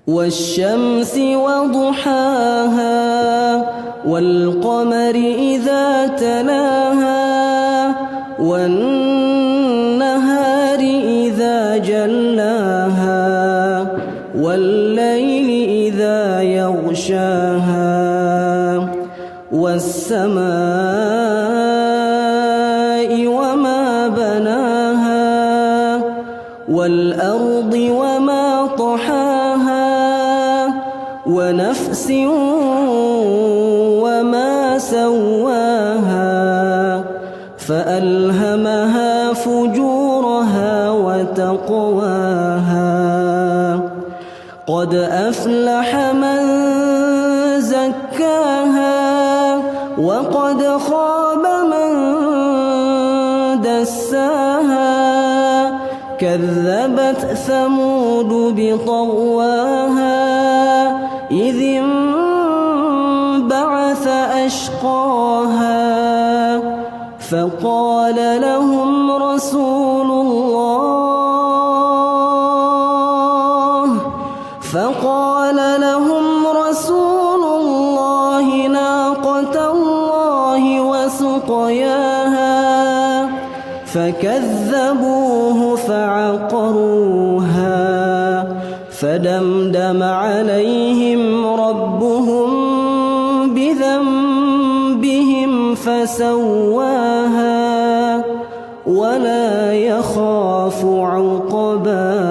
والشمس وضحاها والقمر إذا تلاها والنهار إذا جلاها والليل إذا يغشاها والسماء وما بناها والأرض وما طحاها ونفس وما سواها فألهمها فجورها وتقواها قد أفلح من زكاها وقد خاب من دساها كذبت ثمود بطغواها إذ انبعث أشقاها فقال لهم رسول الله ناقة الله وسقياها فكذبوه فعقروها فدمدم عليهم ربهم بذنبهم فسواها ولا يخاف عقباها.